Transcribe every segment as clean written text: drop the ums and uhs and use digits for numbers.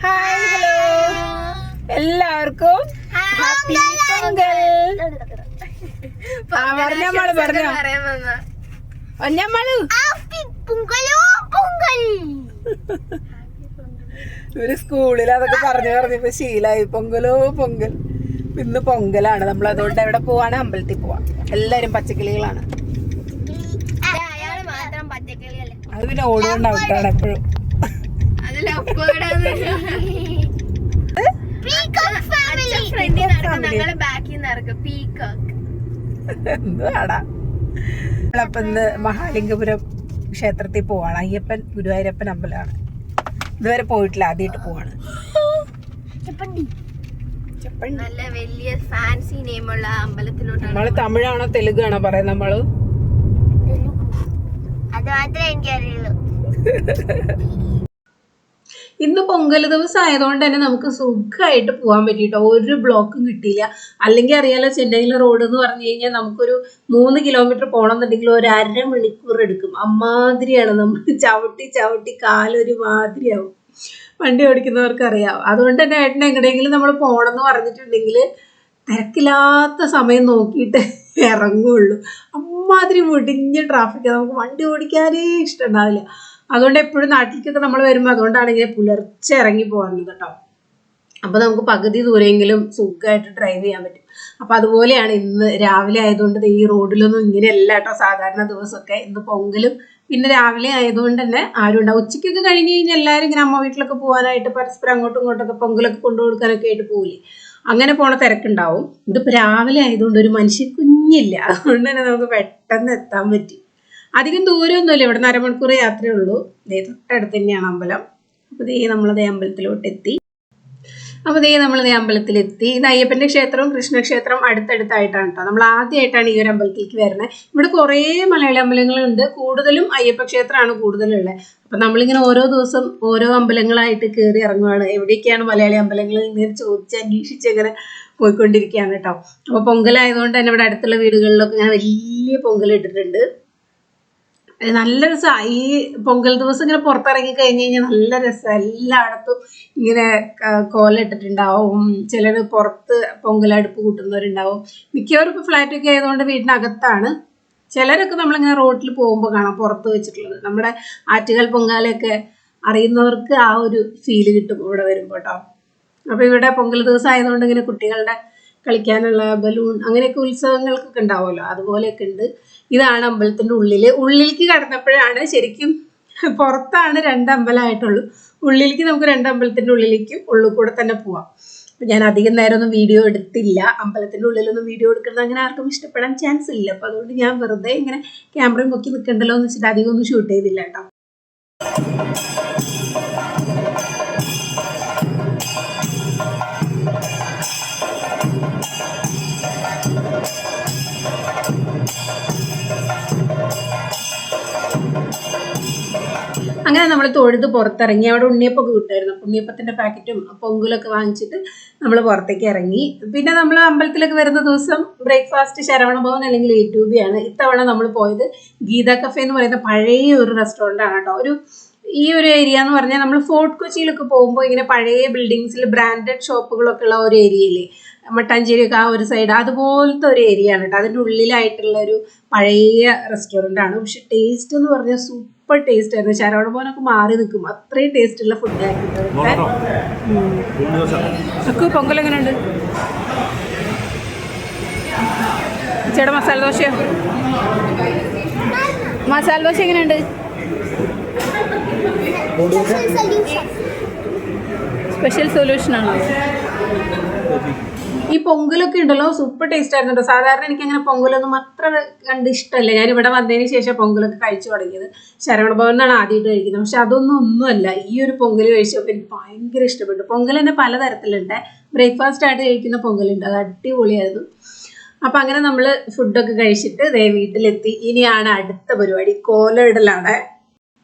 Hi hello എല്ലാവർക്കും happy Pongal. ഇവര് സ്കൂളിൽ അതൊക്കെ പറഞ്ഞപ്പോ ശീലായി. പൊങ്കലോ പൊങ്കൽ. ഇന്ന് പൊങ്കലാണ്. നമ്മൾ അതുകൊണ്ട് എവിടെ പോവാണ്? അമ്പലത്തിൽ പോവാ. എല്ലാരും പച്ചക്കിളികളാണ്. അത് പിന്നെ ഓടുകൊണ്ടാവട്ടാണ് എപ്പോഴും. എന്തുവാടാ നമ്മളപ്പൊ ഇന്ന് മഹാലിംഗപുരം ക്ഷേത്രത്തിൽ പോവാണ്. അയ്യപ്പൻ ഗുരുവായൂരപ്പൻ അമ്പലമാണ്. ഇതുവരെ പോയിട്ടില്ല, ആദ്യമായിട്ട് പോവാണ്. നല്ല വലിയ ഫാൻസി നെയിമുള്ള അമ്പലത്തിലോട്ട്. നമ്മള് തമിഴാണോ തെലുങ്കാണോ പറയുന്നത്? നമ്മള് അത് മാത്രമേ എനിക്കറിയുള്ളൂ. ഇന്ന് പൊങ്കൽ ദിവസം ആയതുകൊണ്ട് തന്നെ നമുക്ക് സുഖമായിട്ട് പോകാൻ പറ്റിട്ടോ. ഒരു ബ്ലോക്കും കിട്ടിയില്ല. അല്ലെങ്കിൽ അറിയാലോ, ചെന്നൈയിലെ റോഡ് എന്ന് പറഞ്ഞു കഴിഞ്ഞാൽ നമുക്കൊരു 3 കിലോമീറ്റർ പോകണം എന്നുണ്ടെങ്കിൽ ഒരു 1/2 മണിക്കൂർ എടുക്കും. അമ്മാതിരിയാണ്. നമ്മൾ ചവിട്ടി ചവിട്ടി കാലൊരു മാതിരിയാവും. വണ്ടി ഓടിക്കുന്നവർക്ക് അറിയാം. അതുകൊണ്ട് തന്നെ ഏട്ടനെ എങ്ങനെയെങ്കിലും നമ്മൾ പോകണമെന്ന് പറഞ്ഞിട്ടുണ്ടെങ്കിൽ തിരക്കില്ലാത്ത സമയം നോക്കിയിട്ട് ഇറങ്ങുള്ളൂ. അമ്മാതിരി മുടിഞ്ഞ ട്രാഫിക്. നമുക്ക് വണ്ടി ഓടിക്കാനേ ഇഷ്ടമുണ്ടാവില്ല. അതുകൊണ്ട് എപ്പോഴും നാട്ടിലേക്കൊക്കെ നമ്മൾ വരുമ്പോൾ അതുകൊണ്ടാണെങ്കിൽ പുലർച്ചെ ഇറങ്ങി പോകുന്നത് കേട്ടോ. അപ്പോൾ നമുക്ക് പകുതി ദൂരെയെങ്കിലും സുഖമായിട്ട് ഡ്രൈവ് ചെയ്യാൻ പറ്റും. അപ്പോൾ അതുപോലെയാണ് ഇന്ന് രാവിലെ ആയതുകൊണ്ട് ഈ റോഡിലൊന്നും ഇങ്ങനെയല്ല കേട്ടോ സാധാരണ ദിവസമൊക്കെ. ഇന്ന് പൊങ്കലും പിന്നെ രാവിലെ ആയതുകൊണ്ട് തന്നെ ആരും ഉണ്ടാവും. ഉച്ചയ്ക്കൊക്കെ കഴിഞ്ഞ് കഴിഞ്ഞാൽ എല്ലാവരും ഇങ്ങനെ അമ്മ വീട്ടിലൊക്കെ പോകാനായിട്ട് പരസ്പരം അങ്ങോട്ടും ഇങ്ങോട്ടൊക്കെ പൊങ്കലൊക്കെ കൊണ്ടു കൊടുക്കാനൊക്കെ ആയിട്ട് പോകില്ലേ, അങ്ങനെ പോണ തിരക്കുണ്ടാവും. ഇതിപ്പോൾ രാവിലെ ആയതുകൊണ്ട് ഒരു മനുഷ്യ കുഞ്ഞില്ല. അതുകൊണ്ട് തന്നെ നമുക്ക് പെട്ടെന്ന് എത്താൻ പറ്റി. അധികം ദൂരമൊന്നുമില്ല, ഇവിടെ നിന്ന് 1/2 മണിക്കൂർ യാത്രയേ ഉള്ളൂ. തൊട്ടടുത്ത് തന്നെയാണ് അമ്പലം. അപ്പോൾ നമ്മളതേ അമ്പലത്തിലോട്ട് എത്തി. അമ്പലത്തിലെത്തി. ഇത് അയ്യപ്പൻ്റെ ക്ഷേത്രവും കൃഷ്ണക്ഷേത്രവും അടുത്തടുത്തായിട്ടാണ് കേട്ടോ. നമ്മൾ ആദ്യമായിട്ടാണ് ഈ ഒരു അമ്പലത്തിലേക്ക് വരുന്നത്. ഇവിടെ കുറേ മലയാളി അമ്പലങ്ങളുണ്ട്. കൂടുതലും അയ്യപ്പ ക്ഷേത്രമാണ് കൂടുതലുള്ളത്. അപ്പം നമ്മളിങ്ങനെ ഓരോ ദിവസം ഓരോ അമ്പലങ്ങളായിട്ട് കയറി ഇറങ്ങുകയാണ്. എവിടെയൊക്കെയാണ് മലയാളി അമ്പലങ്ങൾ ഇങ്ങനെ ചോദിച്ച് അന്വേഷിച്ച് ഇങ്ങനെ പോയിക്കൊണ്ടിരിക്കുകയാണ് കേട്ടോ. അപ്പോൾ പൊങ്കലായതുകൊണ്ട് തന്നെ ഇവിടെ അടുത്തുള്ള വീടുകളിലൊക്കെ ഇങ്ങനെ വലിയ പൊങ്കൽ ഇട്ടിട്ടുണ്ട്. നല്ല രസമാണ്. ഈ പൊങ്കൽ ദിവസം ഇങ്ങനെ പുറത്തിറങ്ങി കഴിഞ്ഞ് കഴിഞ്ഞാൽ നല്ല രസമാണ്. എല്ലായിടത്തും ഇങ്ങനെ കോലിട്ടിട്ടുണ്ടാവും. ചിലർ പുറത്ത് പൊങ്കലടുപ്പ് കൂട്ടുന്നവരുണ്ടാവും. മിക്കവരും ഇപ്പോൾ ഫ്ലാറ്റൊക്കെ ആയതുകൊണ്ട് വീടിനകത്താണ്. ചിലരൊക്കെ നമ്മളിങ്ങനെ റോഡിൽ പോകുമ്പോൾ കാണാം പുറത്ത് വെച്ചിട്ടുള്ളത്. നമ്മുടെ ആറ്റുകാൽ പൊങ്കാലയൊക്കെ അറിയുന്നവർക്ക് ആ ഒരു ഫീല് കിട്ടും ഇവിടെ വരുമ്പോൾ കേട്ടോ. അപ്പോൾ ഇവിടെ പൊങ്കൽ ദിവസം ആയതുകൊണ്ട് ഇങ്ങനെ കുട്ടികളുടെ കളിക്കാനുള്ള ബലൂൺ അങ്ങനെയൊക്കെ ഉത്സവങ്ങൾക്കൊക്കെ ഉണ്ടാവുമല്ലോ, അതുപോലെയൊക്കെ ഉണ്ട്. ഇതാണ് അമ്പലത്തിൻ്റെ ഉള്ളിലേക്ക് കടന്നപ്പോഴാണ് ശരിക്കും പുറത്താണ് 2 അമ്പലമായിട്ടുള്ളൂ. ഉള്ളിലേക്ക് നമുക്ക് 2 അമ്പലത്തിൻ്റെ ഉള്ളിലേക്കും ഉള്ളിൽ കൂടെ തന്നെ പോവാം. അപ്പം ഞാൻ അധികം നേരമൊന്നും വീഡിയോ എടുത്തില്ല. അമ്പലത്തിൻ്റെ ഉള്ളിലൊന്നും വീഡിയോ എടുക്കുന്നത് അങ്ങനെ ആർക്കും ഇഷ്ടപ്പെടാൻ ചാൻസ് ഇല്ല. അപ്പോൾ അതുകൊണ്ട് ഞാൻ വെറുതെ ഇങ്ങനെ ക്യാമറയും നോക്കി നിൽക്കണ്ടല്ലോ എന്ന് വെച്ചിട്ട് അധികം ഒന്നും ഷൂട്ട് ചെയ്തില്ല കേട്ടോ. അങ്ങനെ നമ്മൾ തൊഴുത് പുറത്തിറങ്ങി. അവിടെ ഉണ്ണിയപ്പൊക്കെ കിട്ടുമായിരുന്നു. ഉണ്ണിയപ്പത്തിൻ്റെ പാക്കറ്റും പൊങ്കലൊക്കെ വാങ്ങിച്ചിട്ട് നമ്മൾ പുറത്തേക്ക് ഇറങ്ങി. പിന്നെ നമ്മൾ അമ്പലത്തിലൊക്കെ വരുന്ന ദിവസം ബ്രേക്ക്ഫാസ്റ്റ് ശരവണഭവൻ അല്ലെങ്കിൽ A2B ആണ്. ഇത്തവണ നമ്മൾ പോയത് ഗീത കഫേ എന്ന് പറയുന്ന പഴയ ഒരു റെസ്റ്റോറൻ്റ് ആണ് കേട്ടോ. ഈ ഒരു ഏരിയ എന്ന് പറഞ്ഞാൽ നമ്മൾ ഫോർട്ട് കൊച്ചിയിലൊക്കെ പോകുമ്പോൾ ഇങ്ങനെ പഴയ ബിൽഡിങ്സിൽ ബ്രാൻഡഡ് ഷോപ്പുകളൊക്കെ ഉള്ള ഒരു ഏരിയയില്ലേ, മട്ടാഞ്ചേരിയൊക്കെ ആ ഒരു സൈഡ്, അതുപോലത്തെ ഒരു ഏരിയ ആണ് കേട്ടോ. അതിൻ്റെ ഉള്ളിലായിട്ടുള്ള ഒരു പഴയ റെസ്റ്റോറൻ്റ് ആണ്. പക്ഷെ ടേസ്റ്റ് എന്ന് പറഞ്ഞാൽ സൂപ്പർ ടേസ്റ്റ് ആയിരുന്നു. ശരവണഭവനൊക്കെ മാറി നിൽക്കും, അത്രയും ടേസ്റ്റുള്ള ഫുഡായിരുന്നു. പൊങ്കൽ എങ്ങനെയുണ്ട് ചേട്ടാ? മസാല ദോശ എങ്ങനെയുണ്ട്? സ്പെഷ്യൽ സൊല്യൂഷനാണോ? ഈ പൊങ്കലൊക്കെ ഉണ്ടല്ലോ സൂപ്പർ ടേസ്റ്റ് ആയിരുന്നു കേട്ടോ. സാധാരണ എനിക്കങ്ങനെ പൊങ്കലൊന്നും അത്ര കണ്ട് ഇഷ്ടമല്ല. ഞാൻ ഇവിടെ വന്നതിന് ശേഷം പൊങ്കലൊക്കെ കഴിച്ചു തുടങ്ങിയത്. ശരവണഭവൻ എന്നാണ് ആദ്യമായിട്ട് കഴിക്കുന്നത്. പക്ഷെ ഒന്നുമല്ല. ഈ ഒരു പൊങ്കൽ കഴിച്ചപ്പോൾ എനിക്ക് ഭയങ്കര ഇഷ്ടപ്പെട്ടു. പൊങ്കൽ തന്നെ പലതരത്തിലുണ്ട്. ബ്രേക്ക്ഫാസ്റ്റ് ആയിട്ട് കഴിക്കുന്ന പൊങ്കലുണ്ട്, അത് അടിപൊളിയായിരുന്നു. അപ്പം അങ്ങനെ നമ്മൾ ഫുഡൊക്കെ കഴിച്ചിട്ട് വീട്ടിലെത്തി. ഇനിയാണ് അടുത്ത പരിപാടി, കോലമിടലാണ്.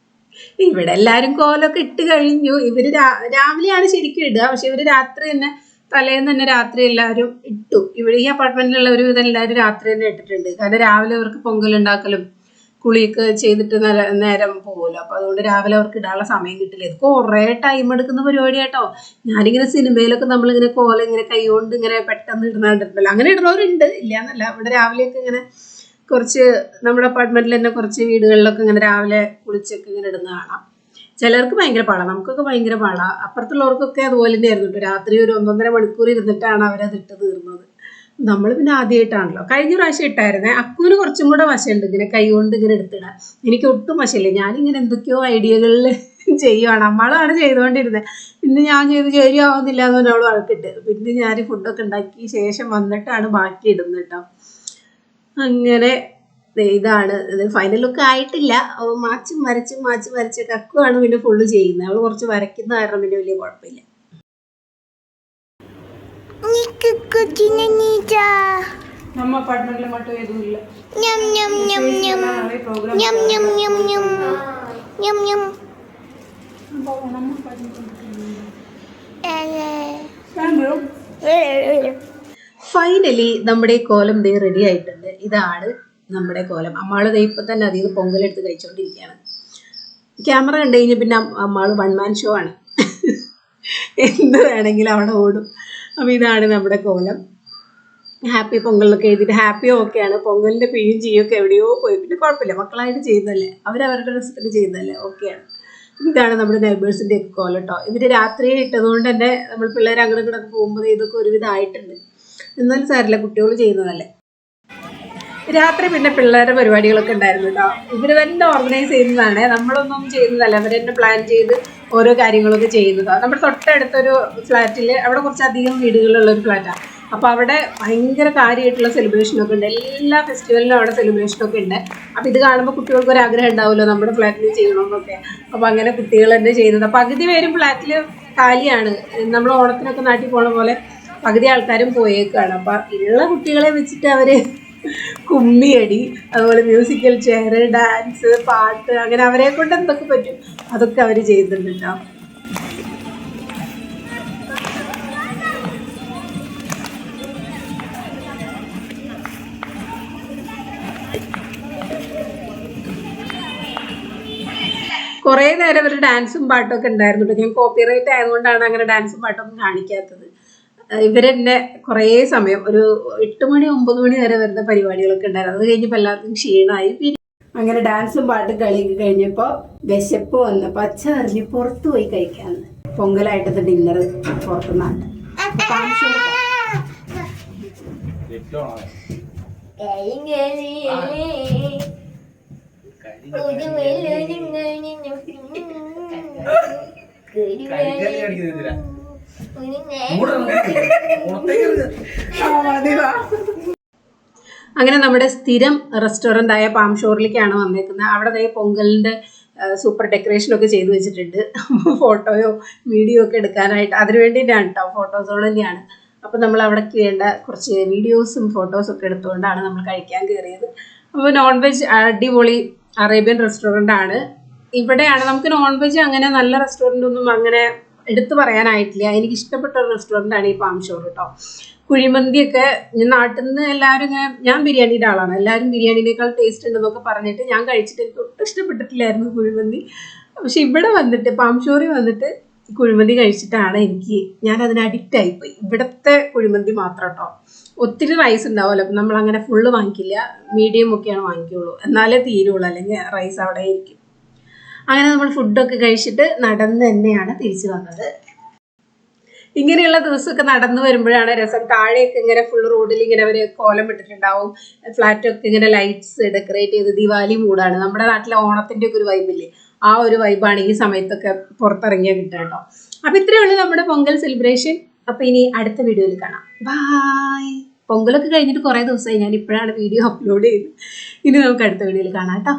ഇവിടെ എല്ലാവരും കോലൊക്കെ ഇട്ട് കഴിഞ്ഞു. ഇവർ രാവിലെയാണ് ശരിക്കും ഇടുക. പക്ഷെ ഇവർ രാത്രി തന്നെ, തലേന്ന് തന്നെ രാത്രി എല്ലാവരും ഇട്ടു. ഇവിടെ ഈ അപ്പാർട്ട്മെന്റിലുള്ള ഒരുവിധം എല്ലാവരും രാത്രി തന്നെ ഇട്ടിട്ടുണ്ട്. കാരണം രാവിലെ അവർക്ക് പൊങ്കൽ ഉണ്ടാക്കലും കുളിയൊക്കെ ചെയ്തിട്ട് നേരം പോകുമല്ലോ. അപ്പോൾ അതുകൊണ്ട് രാവിലെ അവർക്ക് ഇടാനുള്ള സമയം കിട്ടില്ല. ഇത് കുറേ ടൈം എടുക്കുന്ന പരിപാടിയാട്ടോ. ഞാനിങ്ങനെ സിനിമയിലൊക്കെ നമ്മളിങ്ങനെ കോലം ഇങ്ങനെ കൈകൊണ്ട് ഇങ്ങനെ പെട്ടെന്ന് ഇടുന്നുണ്ടല്ലോ. അങ്ങനെ ഇടുന്നവരുണ്ട്, ഇല്ല എന്നല്ല. ഇവിടെ രാവിലെയൊക്കെ ഇങ്ങനെ കുറച്ച് നമ്മുടെ അപ്പാർട്ട്മെൻറ്റിൽ തന്നെ കുറച്ച് വീടുകളിലൊക്കെ ഇങ്ങനെ രാവിലെ കുളിച്ചൊക്കെ ഇങ്ങനെ ഇടുന്ന കാണാം. ചിലർക്ക് ഭയങ്കര പാടാണ്, നമുക്കൊക്കെ ഭയങ്കര പാടാണ്. അപ്പുറത്തുള്ളവർക്കൊക്കെ അതുപോലെ തന്നെയായിരുന്നു കേട്ടോ. രാത്രി ഒരു 1.5 മണിക്കൂർ ഇരുന്നിട്ടാണ് അവരത് ഇട്ട് തീർന്നത്. നമ്മൾ പിന്നെ ആദ്യമായിട്ടാണല്ലോ. കഴിഞ്ഞ പ്രാവശ്യം ഇട്ടായിരുന്നേ. അക്കുവിന് കുറച്ചും കൂടെ വശമുണ്ട് ഇങ്ങനെ കൈ കൊണ്ട് ഇങ്ങനെ എടുത്തിടാൻ. എനിക്ക് ഒട്ടും വശമില്ല. ഞാനിങ്ങനെ എന്തൊക്കെയോ ഐഡിയകളിൽ ചെയ്യുവാണ്. നമ്മളാണ് ചെയ്തുകൊണ്ടിരുന്നത്. പിന്നെ ഞാൻ ശരിയാവുന്നില്ല എന്ന് പറഞ്ഞാൽ അവൾ വഴക്കിട്ട്. പിന്നെ ഞാൻ ഫുഡൊക്കെ ഉണ്ടാക്കി ശേഷം വന്നിട്ടാണ് ബാക്കി ഇടുന്നത് കേട്ടോ. അങ്ങനെ ഇതാണ് ഇത്. ഫൈനൽ ലുക്ക് ആയിട്ടില്ല. മാച്ച് വരച്ച് കക്കുവാണ് പിന്നെ ഫുള്ള് ചെയ്യുന്നത്. അവൾ കുറച്ച് വരയ്ക്കുന്ന കാരണം പിന്നെ വലിയ കുഴപ്പമില്ല. ನಮ್ಮ ಅಪಾರ್ಟ್ಮೆಂಟ್ ಮಟ್ಟು ಇದು ಇಲ್ಲ. ഫൈനലി നമ്മുടെ കോലം ദേ റെഡി ആയിട്ടുണ്ട്. ഇതാണ് നമ്മുടെ കോലം. അമ്മാള് ദേ ഇപ്പം തന്നെ അതിൽ നിന്ന് പൊങ്കലെടുത്ത് കഴിച്ചുകൊണ്ടിരിക്കുകയാണ്. ക്യാമറ കണ്ടു കഴിഞ്ഞാൽ പിന്നെ അമ്മാള് 1 man ഷോ ആണ്. എന്ത് വേണമെങ്കിലും അവിടെ ഓടും. അപ്പോൾ ഇതാണ് നമ്മുടെ കോലം. ഹാപ്പി പൊങ്കലൊക്കെ എഴുതിയിട്ട് ഹാപ്പി ഓക്കെയാണ്. പൊങ്കലിൻ്റെ പിയും ചെയ്യൊക്കെ എവിടെയോ പോയി. പിന്നെ കുഴപ്പമില്ല, മക്കളായിട്ട് ചെയ്യുന്നതല്ലേ, അവരവരുടെ രസത്തിന് ചെയ്യുന്നതല്ലേ, ഓക്കെയാണ്. ഇതാണ് നമ്മുടെ നെയ്ബേഴ്സിൻ്റെ ഒക്കെ കോലം കേട്ടോ. ഇതിൻ്റെ രാത്രി ഇട്ടതുകൊണ്ട് തന്നെ നമ്മൾ പിള്ളേർ അങ്ങോട്ട് ഇങ്ങോട്ടൊക്കെ പോകുമ്പോൾ ഇതൊക്കെ ഒരുവിധം ആയിട്ടുണ്ട്. എന്നാലും സാരില്ല, കുട്ടികൾ ചെയ്യുന്നതല്ലേ. രാത്രി പിന്നെ പിള്ളേരുടെ പരിപാടികളൊക്കെ ഉണ്ടായിരുന്നു കേട്ടോ. ഇവർ തന്നെ ഓർഗനൈസ് ചെയ്യുന്നതാണ്, നമ്മളൊന്നും ചെയ്യുന്നതല്ല. അവർ തന്നെ പ്ലാൻ ചെയ്ത് ഓരോ കാര്യങ്ങളൊക്കെ ചെയ്യുന്നതാണ്. നമ്മുടെ തൊട്ടടുത്തൊരു ഫ്ലാറ്റിൽ, അവിടെ കുറച്ചധികം വീടുകളുള്ളൊരു ഫ്ലാറ്റാണ്. അപ്പോൾ അവിടെ ഭയങ്കര കാര്യമായിട്ടുള്ള സെലിബ്രേഷനൊക്കെ ഉണ്ട്. എല്ലാ ഫെസ്റ്റിവലിനും അവിടെ സെലിബ്രേഷനൊക്കെ ഉണ്ട്. അപ്പോൾ ഇത് കാണുമ്പോൾ കുട്ടികൾക്ക് ഒരു ആഗ്രഹം ഉണ്ടാവുമല്ലോ നമ്മുടെ ഫ്ലാറ്റിൽ ചെയ്യണമെന്നൊക്കെ. അപ്പോൾ അങ്ങനെ കുട്ടികൾ തന്നെ ചെയ്യുന്നത്. പകുതി പേരും ഫ്ലാറ്റിൽ കാലിയാണ്. നമ്മൾ ഓണത്തിനൊക്കെ നാട്ടിൽ പോണ പോലെ പകുതി ആൾക്കാരും പോയേക്കാണ്. അപ്പോൾ ഉള്ള കുട്ടികളെ വെച്ചിട്ട് അവർ കുമ്മിയടി, അതുപോലെ മ്യൂസിക്കൽ ചെയർ, ഡാൻസ്, പാട്ട്, അങ്ങനെ അവരെ കൊണ്ട് എന്തൊക്കെ പറ്റും അതൊക്കെ അവർ ചെയ്യുന്നുണ്ട് കേട്ടോ. കുറേ നേരം ഒരു ഡാൻസും പാട്ടൊക്കെ ഉണ്ടായിരുന്നു. ഞാൻ കോപ്പിറൈറ്റ് ആയതുകൊണ്ടാണ് അങ്ങനെ ഡാൻസും പാട്ടൊന്നും കാണിക്കാത്തത്. ഇവരെന്നെ കുറേ സമയം ഒരു 8 മണി 9 മണി വരെ വരുന്ന പരിപാടികളൊക്കെ ഉണ്ടായിരുന്നു. അത് കഴിഞ്ഞപ്പോൾ എല്ലാവർക്കും ക്ഷീണമായി. പിന്നെ അങ്ങനെ ഡാൻസും പാട്ടും കളിയൊക്കെ കഴിഞ്ഞപ്പോൾ വിശപ്പ് വന്നപ്പോൾ അച്ഛ അറിഞ്ഞ് പുറത്ത് പോയി കഴിക്കാമെന്ന്. പൊങ്കലായിട്ടത്തെ ഡിന്നർ പുറത്തുനിന്നാണ്. അങ്ങനെ നമ്മുടെ സ്ഥിരം റെസ്റ്റോറൻ്റ് ആയ പാം ഷോറിലേക്കാണ് വന്നേക്കുന്നത്. അവിടെ പൊങ്കലിൻ്റെ സൂപ്പർ ഡെക്കറേഷനൊക്കെ ചെയ്ത് വെച്ചിട്ടുണ്ട്. ഫോട്ടോയോ വീഡിയോ ഒക്കെ എടുക്കാനായിട്ട് അതിന് വേണ്ടിയിട്ടാണ് കേട്ടോ. ഫോട്ടോസോൾ തന്നെയാണ്. അപ്പോൾ നമ്മൾ അവിടേക്ക് വേണ്ട കുറച്ച് വീഡിയോസും ഫോട്ടോസും ഒക്കെ എടുത്തുകൊണ്ടാണ് നമ്മൾ കഴിക്കാൻ കയറിയത്. അപ്പോൾ നോൺ വെജ് അടിപൊളി അറേബ്യൻ റെസ്റ്റോറൻ്റ് ആണ്. ഇവിടെയാണ് നമുക്ക് നോൺ വെജ് അങ്ങനെ നല്ല റെസ്റ്റോറൻ്റ് ഒന്നും അങ്ങനെ എടുത്തു പറയാനായിട്ടില്ല. എനിക്ക് ഇഷ്ടപ്പെട്ട ഒരു റെസ്റ്റോറൻ്റ് ആണ് ഈ പാം ഷോർ കേട്ടോ. കുഴിമന്തിയൊക്കെ നാട്ടിൽ നിന്ന് എല്ലാവരും ഇങ്ങനെ, ഞാൻ ബിരിയാണിയുടെ ആളാണ്, എല്ലാവരും ബിരിയാണിനേക്കാൾ ടേസ്റ്റ് ഉണ്ടെന്നൊക്കെ പറഞ്ഞിട്ട് ഞാൻ കഴിച്ചിട്ട് എനിക്ക് ഒട്ടും ഇഷ്ടപ്പെട്ടിട്ടില്ലായിരുന്നു കുഴിമന്തി. പക്ഷെ ഇവിടെ വന്നിട്ട് പാം ഷോറിൽ വന്നിട്ട് കുഴിമന്തി കഴിച്ചിട്ടാണ് ഞാൻ അതിന് അഡിക്റ്റ് ആയിപ്പോയി. ഇവിടുത്തെ കുഴിമന്തി മാത്രം കേട്ടോ. ഒത്തിരി റൈസ് ഉണ്ടാവുമല്ലോ, അപ്പം നമ്മളങ്ങനെ ഫുള്ള് വാങ്ങിക്കില്ല, മീഡിയം ഒക്കെയാണ് വാങ്ങിക്കുള്ളൂ, എന്നാലേ തീരുള്ളൂ, അല്ലെങ്കിൽ റൈസ് അവിടെ ഇരിക്കും. അങ്ങനെ നമ്മൾ ഫുഡൊക്കെ കഴിച്ചിട്ട് നടന്ന് തന്നെയാണ് തിരിച്ചു വന്നത്. ഇങ്ങനെയുള്ള ദിവസമൊക്കെ നടന്നു വരുമ്പോഴാണ് രസം. താഴെയൊക്കെ ഇങ്ങനെ ഫുൾ റോഡിൽ ഇങ്ങനെ അവർ കോലം ഇട്ടിട്ടുണ്ടാവും. ഫ്ലാറ്റൊക്കെ ഇങ്ങനെ ലൈറ്റ്സ് ഡെക്കറേറ്റ് ചെയ്ത് ദിവാലി മൂടാണ്. നമ്മുടെ നാട്ടിലെ ഓണത്തിൻ്റെ ഒക്കെ ഒരു വൈബില്ലേ, ആ ഒരു വൈബാണ് ഈ സമയത്തൊക്കെ പുറത്തിറങ്ങിയാൽ കിട്ടുക കേട്ടോ. അപ്പോൾ ഇത്രയേ ഉള്ളൂ നമ്മുടെ പൊങ്കൽ സെലിബ്രേഷൻ. അപ്പോൾ ഇനി അടുത്ത വീഡിയോയിൽ കാണാം. ബായ്. പൊങ്കലൊക്കെ കഴിഞ്ഞിട്ട് കുറേ ദിവസമായി, ഞാൻ ഇപ്പോഴാണ് വീഡിയോ അപ്ലോഡ് ചെയ്തത്. ഇനി നമുക്ക് അടുത്ത വീഡിയോയിൽ കാണാം കേട്ടോ.